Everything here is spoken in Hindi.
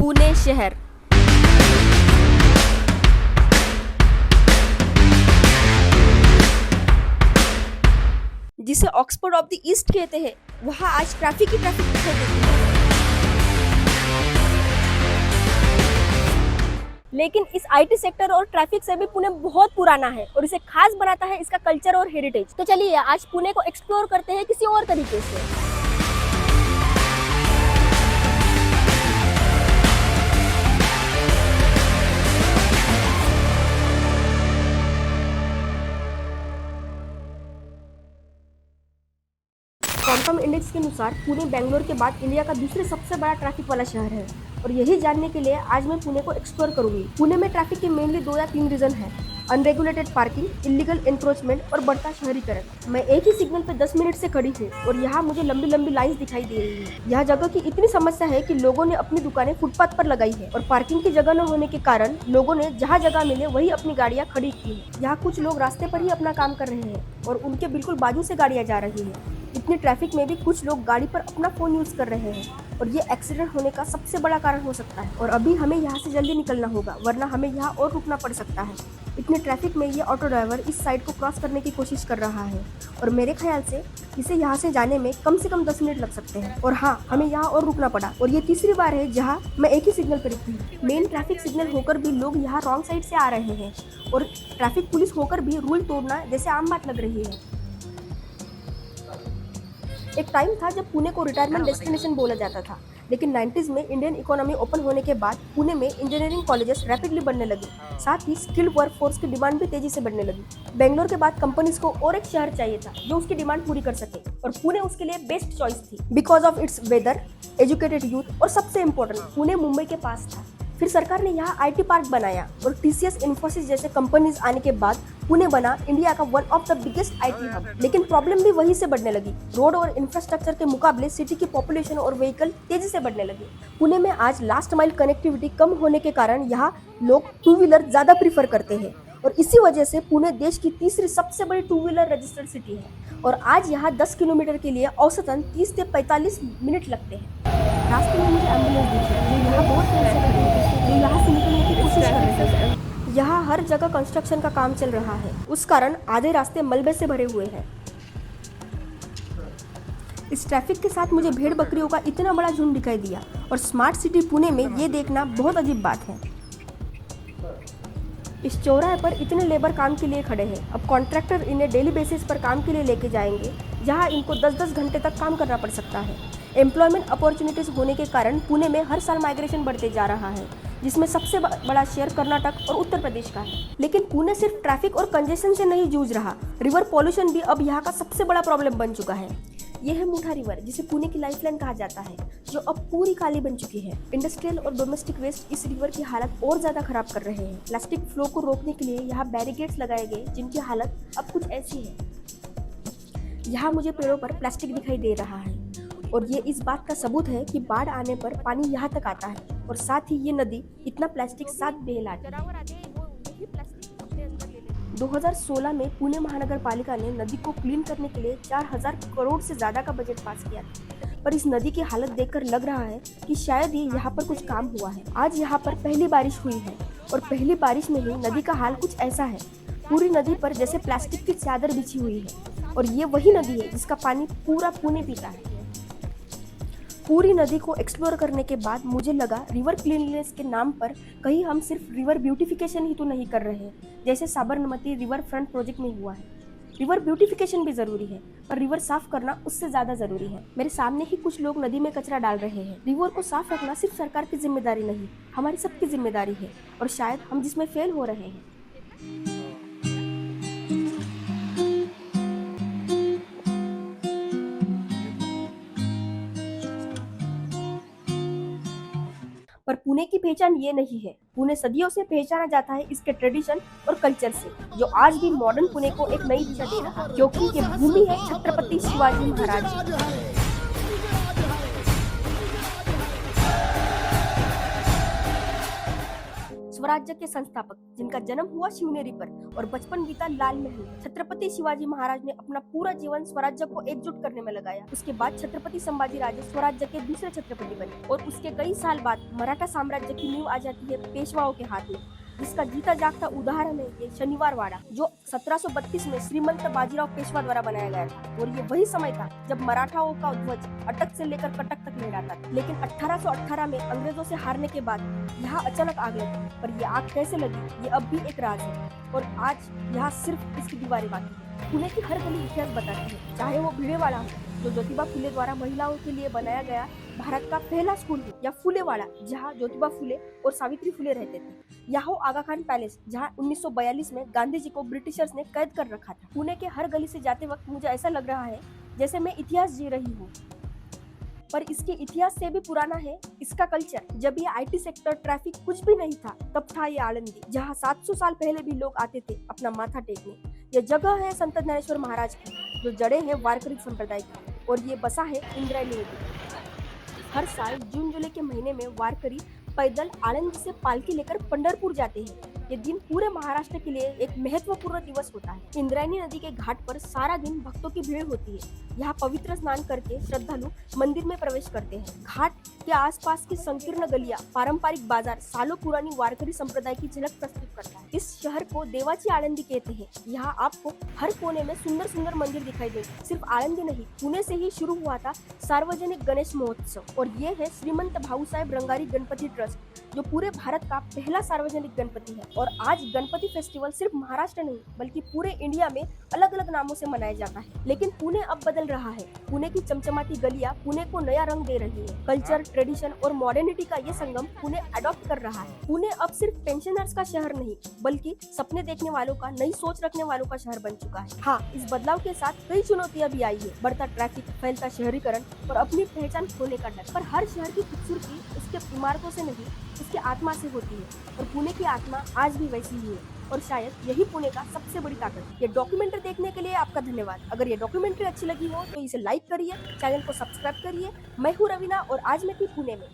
पुणे शहर जिसे ऑक्सफोर्ड ऑफ द ईस्ट कहते हैं, वहाँ आज ट्रैफिक ही ट्रैफिक दिखाई देती है। लेकिन इस आईटी सेक्टर और ट्रैफिक से भी पुणे बहुत पुराना है और इसे खास बनाता है इसका कल्चर और हेरिटेज। तो चलिए आज पुणे को एक्सप्लोर करते हैं किसी और तरीके से। कॉमकॉम इंडेक्स के अनुसार पुणे बेंगलोर के बाद इंडिया का दूसरे सबसे बड़ा ट्रैफिक वाला शहर है और यही जानने के लिए आज मैं पुणे को एक्सप्लोर करूंगी। पुणे में ट्रैफिक के मेनली 2 या 3 रीजन है: अनरेगुलेटेड पार्किंग, इलीगल एनक्रोचमेंट और बढ़ता शहरीकरण। मैं एक ही सिग्नल पे 10 मिनट से खड़ी हूँ और यहाँ मुझे लंबी लंबी लाइंस दिखाई दे रही है। यहाँ जगह की इतनी समस्या है कि लोगों ने अपनी दुकानें फुटपाथ पर लगाई है और पार्किंग की जगह न होने के कारण लोगों ने जहाँ जगह मिले वही अपनी गाड़ियाँ खड़ी की है। यहाँ कुछ लोग रास्ते पर ही अपना काम कर रहे हैं और उनके बिल्कुल बाजू से गाड़ियाँ जा रही है। इतनी ट्रैफिक में भी कुछ लोग गाड़ी पर अपना फोन यूज कर रहे हैं और ये एक्सीडेंट होने का सबसे बड़ा कारण हो सकता है। और अभी हमें यहाँ से जल्दी निकलना होगा वरना हमें यहाँ और रुकना पड़ सकता है। इतने ट्रैफिक में ये ऑटो ड्राइवर इस साइड को क्रॉस करने की कोशिश कर रहा है और मेरे ख्याल से इसे यहाँ से जाने में कम से कम 10 मिनट लग सकते हैं। और हाँ, हमें यहाँ और रुकना पड़ा और ये तीसरी बार है जहाँ मैं एक ही सिग्नल पर रुकी हूँ। मेन ट्रैफिक सिग्नल होकर भी लोग यहाँ रॉन्ग साइड से आ रहे हैं और ट्रैफिक पुलिस होकर भी रूल तोड़ना जैसे आम बात लग रही है। एक टाइम था जब पुणे को रिटायरमेंट डेस्टिनेशन बोला जाता था, लेकिन 90s में इंडियन इकोनॉमी ओपन होने के बाद पुणे में इंजीनियरिंग कॉलेजेस रैपिडली बनने लगे। साथ ही स्किल्ड वर्कफोर्स की डिमांड भी तेजी से बढ़ने लगी। बेंगलोर के बाद कंपनीज को और एक शहर चाहिए था जो उसकी डिमांड पूरी कर सके और पुणे उसके लिए बेस्ट चॉइस थी because of its weather, educated youth और सबसे इम्पोर्टेंट, पुणे मुंबई के पास था। फिर सरकार ने यहाँ आईटी पार्क बनाया और टीसीएस, इन्फोसिस जैसे कंपनीज आने के बाद पुणे बना इंडिया का one of the biggest IT hub. लेकिन प्रॉब्लम भी वहीं से बढ़ने लगी। रोड और इंफ्रास्ट्रक्चर के मुकाबले सिटी की पॉपुलेशन और व्हीकल तेजी से बढ़ने लगे। पुणे में आज लास्ट माइल कनेक्टिविटी कम होने के कारण यहाँ लोग 2 व्हीलर ज्यादा प्रीफर करते हैं और इसी वजह से पुणे देश की तीसरी सबसे बड़ी 2 व्हीलर रजिस्टर्ड सिटी है और आज यहाँ 10 किलोमीटर के लिए औसतन 30 से 45 मिनट लगते हैं। रास्ते में मुझे एम्बुलेंस दिखी जो यहाँ बहुत देर से खड़ी है, जो यहाँ से निकलने की कोशिश कर रहे हैं। यहाँ हर जगह कंस्ट्रक्शन का काम चल रहा है, उस कारण आधे रास्ते मलबे से भरे हुए हैं। इस ट्रैफिक के साथ मुझे भेड़ बकरियों का इतना बड़ा झुंड दिखाई दिया और स्मार्ट सिटी पुणे में ये देखना बहुत अजीब बात है। इस चौराहे पर इतने लेबर काम के लिए खड़े हैं। अब कॉन्ट्रैक्टर इन्हें डेली बेसिस पर काम के लिए लेके जाएंगे जहां इनको 10-10 घंटे तक काम करना पड़ सकता है। एम्प्लॉयमेंट अपॉर्चुनिटीज होने के कारण पुणे में हर साल माइग्रेशन बढ़ते जा रहा है, जिसमें सबसे बड़ा शेयर कर्नाटक और उत्तर प्रदेश का है। लेकिन पुणे सिर्फ ट्रैफिक और कंजेशन से नहीं जूझ रहा, रिवर पॉल्यूशन भी अब यहाँ का सबसे बड़ा प्रॉब्लम बन चुका है। यह है मुठा रिवर, जिसे पुणे की लाइफलाइन कहा जाता है, जो अब पूरी काली बन चुकी है। इंडस्ट्रियल और डोमेस्टिक वेस्ट इस रिवर की हालत और ज्यादा खराब कर रहे हैं। प्लास्टिक फ्लो को रोकने के लिए यहाँ बैरिकेड्स लगाए गए, जिनकी हालत अब कुछ ऐसी है। यहाँ मुझे पेड़ों पर प्लास्टिक दिखाई दे रहा है और ये इस बात का सबूत है कि बाढ़ आने पर पानी यहाँ तक आता है और साथ ही ये नदी इतना प्लास्टिक साथ बह लाती है। 2016 में पुणे महानगर पालिका ने नदी को क्लीन करने के लिए 4000 करोड़ से ज्यादा का बजट पास किया था, पर इस नदी की हालत देखकर लग रहा है कि शायद ही यहाँ पर कुछ काम हुआ है। आज यहाँ पर पहली बारिश हुई है और पहली बारिश में ही नदी का हाल कुछ ऐसा है। पूरी नदी पर जैसे प्लास्टिक की चादर बिछी हुई है और ये वही नदी है जिसका पानी पूरा पुणे पीता है। पूरी नदी को एक्सप्लोर करने के बाद मुझे लगा रिवर क्लीनलीनेस के नाम पर कहीं हम सिर्फ रिवर ब्यूटिफिकेशन ही तो नहीं कर रहे, जैसे साबरमती रिवर फ्रंट प्रोजेक्ट में हुआ है। रिवर ब्यूटिफिकेशन भी जरूरी है, पर रिवर साफ करना उससे ज्यादा जरूरी है। मेरे सामने ही कुछ लोग नदी में कचरा डाल रहे हैं। रिवर को साफ रखना सिर्फ सरकार की जिम्मेदारी नहीं, हमारी सबकी जिम्मेदारी है और शायद हम जिसमें फेल हो रहे हैं। पर पुणे की पहचान ये नहीं है। पुणे सदियों से पहचाना जाता है इसके ट्रेडिशन और कल्चर से, जो आज भी मॉडर्न पुणे को एक नई दिशा दे रहा है, क्योंकि ये भूमि है छत्रपति शिवाजी महाराज की। स्वराज्य के संस्थापक, जिनका जन्म हुआ शिवनेरी पर और बचपन बीता लाल महल में। छत्रपति शिवाजी महाराज ने अपना पूरा जीवन स्वराज्य को एकजुट करने में लगाया। उसके बाद छत्रपति संभाजी राजे स्वराज्य के दूसरे छत्रपति बने और उसके कई साल बाद मराठा साम्राज्य की नींव आ जाती है पेशवाओं के हाथ में, जिसका जीता जागता उदाहरण है ये शनिवार वाड़ा, जो 1732 में श्रीमंत बाजीराव पेशवा द्वारा बनाया गया था। और ये वही समय था जब मराठाओं का ध्वज अटक से लेकर कटक तक लहराता था। लेकिन 1818 में अंग्रेजों से हारने के बाद यहाँ अचानक आग लगी, पर ये आग कैसे लगी ये अब भी एक राज है और आज यहाँ सिर्फ इसकी दीवारें बाकी है। पुणे की हर गली इतिहास बताती है, चाहे वो भिड़ेवाड़ा हो जो ज्योतिबा फुले द्वारा महिलाओं के लिए बनाया गया भारत का पहला स्कूल हो, या फुलेवाड़ा जहाँ ज्योतिबा फुले और सावित्री फुले रहते थे, या हो आगा खान पैलेस जहाँ 1942 में गांधी जी को ब्रिटिशर्स ने कैद कर रखा था। पुणे के हर गली से जाते वक्त मुझे ऐसा लग रहा है जैसे मैं इतिहास जी रही हूँ, पर इसके इतिहास से भी पुराना है इसका कल्चर। जब ये IT सेक्टर, ट्रैफिक कुछ भी नहीं था, तब था ये आळंदी, जहाँ 700 साल पहले भी लोग आते थे अपना माथा टेकने। ये जगह है संत ज्ञानेश्वर महाराज की, जो जड़े हैं वारकरी संप्रदाय की, और ये बसा है इंद्रायणी नदी। हर साल जून जुलाई के महीने में वारकरी पैदल आळंदी से पालकी लेकर पंढरपुर जाते हैं। ये दिन पूरे महाराष्ट्र के लिए एक महत्वपूर्ण दिवस होता है। इंद्रायणी नदी के घाट पर सारा दिन भक्तों की भीड़ होती है। यहाँ पवित्र स्नान करके श्रद्धालु मंदिर में प्रवेश करते हैं। घाट के आसपास की संकीर्ण गलियां, पारंपरिक बाजार सालों पुरानी वारकरी संप्रदाय की झलक प्रस्तुत करता है। इस शहर को देवाची आळंदी कहते हैं। यहाँ आपको हर कोने में सुंदर सुंदर मंदिर दिखाई देंगे। सिर्फ आळंदी नहीं, पुणे से ही शुरू हुआ था सार्वजनिक गणेश महोत्सव, और ये है श्रीमंत भाऊसाहेब रंगारी गणपति ट्रस्ट, जो पूरे भारत का पहला सार्वजनिक गणपति है। और आज गणपति फेस्टिवल सिर्फ महाराष्ट्र नहीं बल्कि पूरे इंडिया में अलग अलग नामों से मनाया जाता है। लेकिन पुणे अब बदल रहा है। पुणे की चमचमाती गलियां पुणे को नया रंग दे रही है। कल्चर, ट्रेडिशन और मॉडर्निटी का ये संगम पुणे अडॉप्ट कर रहा है। पुणे अब सिर्फ पेंशनर्स का शहर नहीं बल्कि सपने देखने वालों का, नई सोच रखने वालों का शहर बन चुका है। हाँ, इस बदलाव के साथ कई चुनौतियां भी आई है। बढ़ता ट्रैफिक, फैलता शहरीकरण और अपनी पहचान खोने का डर। पर हर शहर की खूबसूरती उसके इमारतों से नहीं, उसकी आत्मा से होती है। और पुणे की आत्मा आज भी वैसी ही है, और शायद यही पुणे का सबसे बड़ी ताकत है। ये डॉक्यूमेंट्री देखने के लिए आपका धन्यवाद। अगर ये डॉक्यूमेंट्री अच्छी लगी हो तो इसे लाइक करिए, चैनल को सब्सक्राइब करिए। मैं हूँ रवीना और आज मैं थी पुणे में।